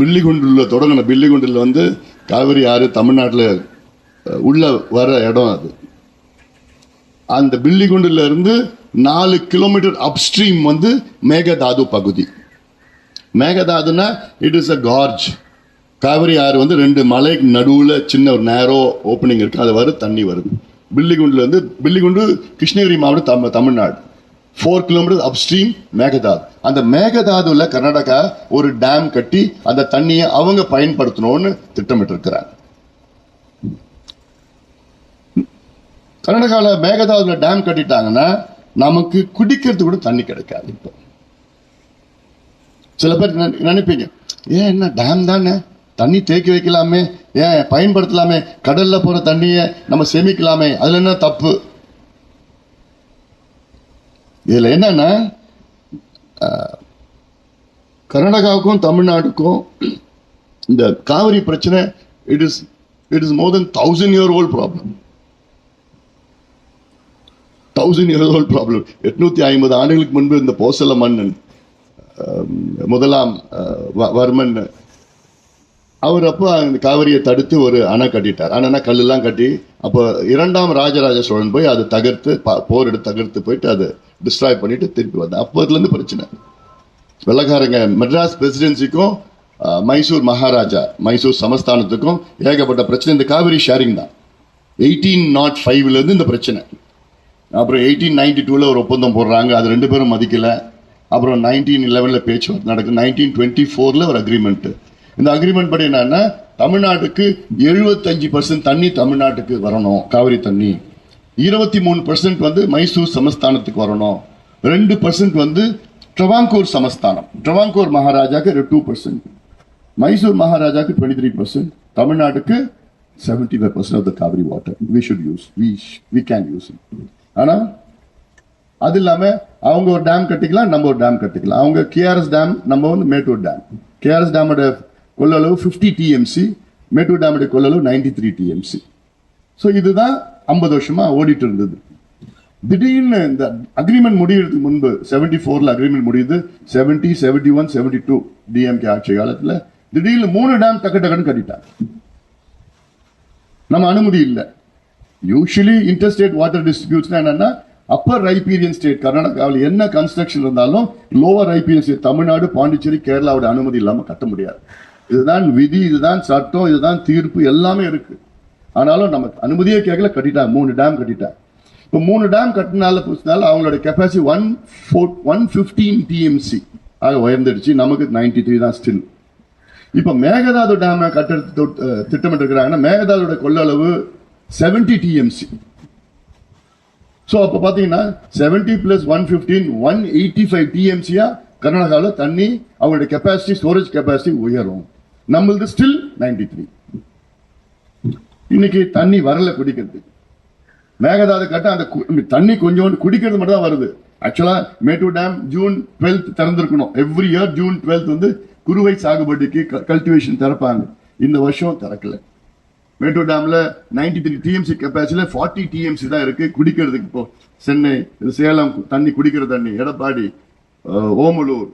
பில்லிகுண்டுல தொடங்கணும். பில்லிகுண்டில் வந்து காவிரி ஆறு தமிழ்நாட்டில் உள்ள வர இடம் அது. அந்த பில்லிகுண்டுல இருந்து 4 கிலோமீட்டர் அப்ஸ்ட்ரீம் வந்து மேகதாது பகுதி. மேகதாதுனா it is a gorge. Kaveri ஆறு வந்து 2 மலைக்கு நடுவில் சின்ன ஒரு நேரோ ஓப்பனிங் இருக்கு, அது வரும் தண்ணி வருது. பில்லிகுண்டுல இருந்து, பில்லிகுண்டு கிருஷ்ணகிரி மாவட்டம் தமிழ்நாடு, 4 கிலோமீட்டர் அப்ஸ்ட்ரீம் மேகதாது. அந்த மேகதாதுல கர்நாடகா ஒரு டேம் கட்டி அந்த தண்ணியை அவங்க பயன்படுத்தணும்னு திட்டமிட்டு இருக்கிறாங்க. கர்நாடகாவில் மேகதாதுல டேம் கட்டிட்டாங்கன்னா நமக்கு குடிக்கிறது கூட தண்ணி கிடைக்காது. இப்போ சில பேர் நினைப்பீங்க, ஏன் என்ன டேம் தானே, தண்ணி தேக்கி வைக்கலாமே, ஏன் பயன்படுத்தலாமே, கடல்ல போற தண்ணியை நம்ம சேமிக்கலாமே, அதுல என்ன தப்பு? இதுல என்னன்னா, கர்நாடகாவுக்கும் தமிழ்நாடுக்கும் இந்த காவிரி பிரச்சனை it is more then 1000-year-old problem. 1000-year-old problem. 850 ஆண்டுகளுக்கு முன்பு இந்த போசல மன்னன் முதலாம் வர்மன் அவர் அப்போ அந்த காவிரியை தடுத்து ஒரு அணை கட்டிட்டார். அணைனா கல்லெல்லாம் கட்டி, அப்போ 2ஆம் ராஜராஜ சோழன் போய் அதை தகர்த்து, போர் எடுத்து தகர்த்து போயிட்டு அதை டிஸ்ட்ராய் பண்ணிட்டு திருப்பி வந்தார். அப்போதுலேருந்து பிரச்சனை. வெள்ளக்காரங்க மெட்ராஸ் பிரசிடென்சிக்கும் மைசூர் மகாராஜா மைசூர் சமஸ்தானத்துக்கும் ஏகப்பட்ட பிரச்சனை. இந்த காவிரி ஷேரிங் தான். 1805 இந்த பிரச்சனை. அப்புறம் 1892 ஒரு ஒப்பந்தம் போடுறாங்க, அது 2 பேரும் மதிக்கல. அப்புறம் 1911 பேச்சுவார்த்தை நடக்குது. 1924 ஒரு அக்ரிமெண்ட். இந்த அக்ரிமெண்ட் படி என்னன்னா, தமிழ்நாட்டுக்கு 75% தண்ணி தமிழ்நாட்டுக்கு வரணும், காவிரி தண்ணி. 23% வந்து மைசூர் சமஸ்தானத்துக்கு வரணும். 2% வந்து ட்ரவாங்கூர் சமஸ்தானம், ட்ரவாங்கூர் மகாராஜாக்கு 2%, மைசூர் மகாராஜாக்கு 23%, தமிழ்நாட்டுக்கு 75% of the Kaveri water we should use, we can use it. ஆனா அது இல்லாம அவங்க ஒரு டேம் கட்டிக்கலாம், நம்ம ஒரு டேம் கட்டிக்கலாம். அவங்க கேஆர்எஸ் டேம், நம்ம வந்து மேட்டூர் டேம். கேஆர்எஸ் டேமோட கொள்ளளவு 50 TMC, மேட்டூர் டேமோட கொள்ளளவு 93 TMC. ஸோ இதுதான் 50 வருஷமா ஓடிட்டு இருந்தது. திடீர்னு இந்த அக்ரிமெண்ட் முடியறதுக்கு முன்பு 74 அக்ரிமெண்ட் முடியுது. 70, 71, 72 டிஎம்கே ஆட்சி காலத்துல திடீர்னு 3 டேம் டக்குன்னு கட்டிட்டாங்க. நம்ம அனுமதி இல்லை. யூஸ்வலி இன்டர்ஸ்டேட் வாட்டர் டிஸ்ட்ரிபியூஷன் என்னன்னா, அப்பர் ரைபீரியன் ஸ்டேட் கர்நாடகாவில் என்ன கன்ஸ்ட்ரக்ஷன் இருந்தாலும் லோவர் ரைபீரியன் ஸ்டேட் தமிழ்நாடு, பாண்டிச்சேரி, கேரளாவோட அனுமதி இல்லாம கட்ட முடியாது. இதுதான் விதி, இதுதான் சட்டம், இதுதான் தீர்ப்பு, எல்லாமே இருக்கு. ஆனாலும் நம்ம அனுமதியே கேட்கல, கட்டிட்டாங்க. 3 டேம் கட்டிட்டாங்க. இப்போ 3 டேம் கட்டினால அவங்களோட கெப்பாசிட்டி 115 TMC ஆக உயர்ந்துடுச்சு. நமக்கு 93 தான் ஸ்டில். இப்ப மேகதாது டேம் கட்டுறது திட்டமிட்டு இருக்கிறாங்கன்னா, மேகதாதோட கொள்ளளவு 70 TMC. ஸோ அப்போ பார்த்தீங்கன்னா 70 + 115 185 TMC கர்நாடகாவில் தண்ணி அவங்களுடைய கெப்பாசிட்டி, ஸ்டோரேஜ் கெப்பாசிட்டி உயரும். நம்மளது ஸ்டில் 93. இன்னைக்கு தண்ணி வரல குடிக்கிறது. மேகதாது கட்ட அந்த தண்ணி கொஞ்சோண்டு குடிக்கிறது மட்டும் தான் வருது. ஆக்சுவலா மேட்டூர் டேம் June 12 திறந்திருக்கணும். எவ்ரி இயர் June 12 வந்து குறுவை சாகுபடிக்கு கல்டிவேஷன் திறப்பாங்க. இந்த வருஷம் திறக்கல. மேட்டூர் டேம்ல 93 TMC கெப்பாசிட்டியில 40 TMC தான் இருக்கு குடிக்கிறதுக்கு. இப்போ சென்னை, சேலம் தண்ணி குடிக்கிற தண்ணி, எடப்பாடி, ஓமலூர்,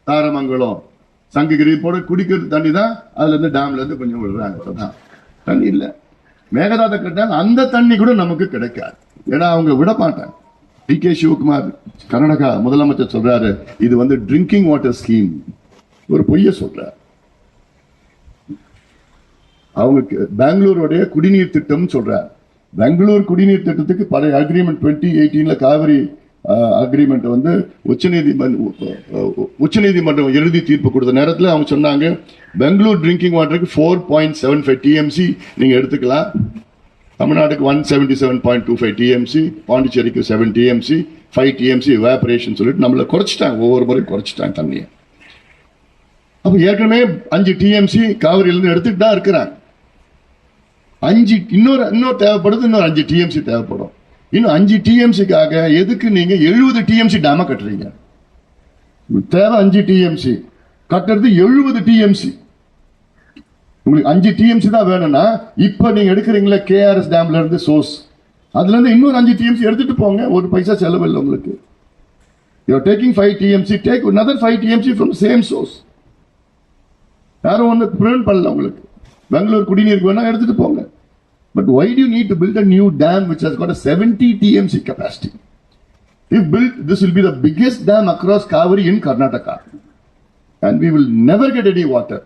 தாரமங்கலம், சங்ககிரி போட குடிக்கிற தண்ணி தான் அதுல இருந்து டேம்ல இருந்து கொஞ்சம் விடுறாங்க. தண்ணி இல்லை. மேகதாது கட்டால் அந்த தண்ணி கூட நமக்கு கிடைக்காது. ஏன்னா அவங்க விட மாட்டாங்க. DK சிவகுமார் கர்நாடகா முதலமைச்சர் சொல்றாரு, இது வந்து ட்ரிங்கிங் வாட்டர் ஸ்கீம். ஒரு பொய்ய சொல்றாரு. அவங்க பெங்களூருடைய குடிநீர் திட்டம் சொல்றாரு. பெங்களூர் குடிநீர் திட்டத்துக்கு பழைய அக்ரிமெண்ட் 2018 காவிரி அக்ரிமெண்ட் வந்து உச்சநீதிமன்றம் எழுதி தீர்ப்பு கொடுத்த நேரத்தில் அவங்க சொன்னாங்க, பெங்களூர் ட்ரிங்கிங் வாட்டருக்கு 4.75 TMC நீங்க எடுத்துக்கலாம், தமிழ்நாடுக்கு 177.25 TMC, பாண்டிச்சேரிக்கு 7 TMC, 5 TMC எவாபரேஷன் சொல்லிட்டு நம்மள குறைச்சிட்டாங்க. ஒவ்வொரு முறை குறைச்சிட்டாங்க தண்ணியை. அப்ப ஏற்கனவே 5 TMC காவிரியிலிருந்து எடுத்துட்டு தான் இருக்கிறாங்க. 5 இன்னொரு தேவைப்படுது, இன்னொரு 5 TMC தேவைப்படும். இன்னும் 5 TMCக்காக எதுக்கு நீங்க 70 TMC டேம கட்டுறீங்க? தேவை 5 TMC, கட்டுறது 70 TMC. உங்களுக்கு 5 TMC தான் வேணும்னா இப்ப நீங்க எடுக்கிறீங்களா KRS டேம்ல இருந்து சோர்ஸ், அதுல இருந்து இன்னொரு 5 TMC எடுத்துட்டு போங்க. ஒரு பைசா செலவு இல்லை உங்களுக்கு. You are taking 5 TMC, take another 5 TMC from the same source. யாரும் ஒன்று ப்ரிவென்ட் பண்ணல உங்களுக்கு. பெங்களூர் குடிநீருக்கு வேணா எடுத்துட்டு போங்க. But why do you need to build a new dam which has got a 70 TMC capacity? If built, this will be the biggest dam across Kaveri in Karnataka. And we will never get any water.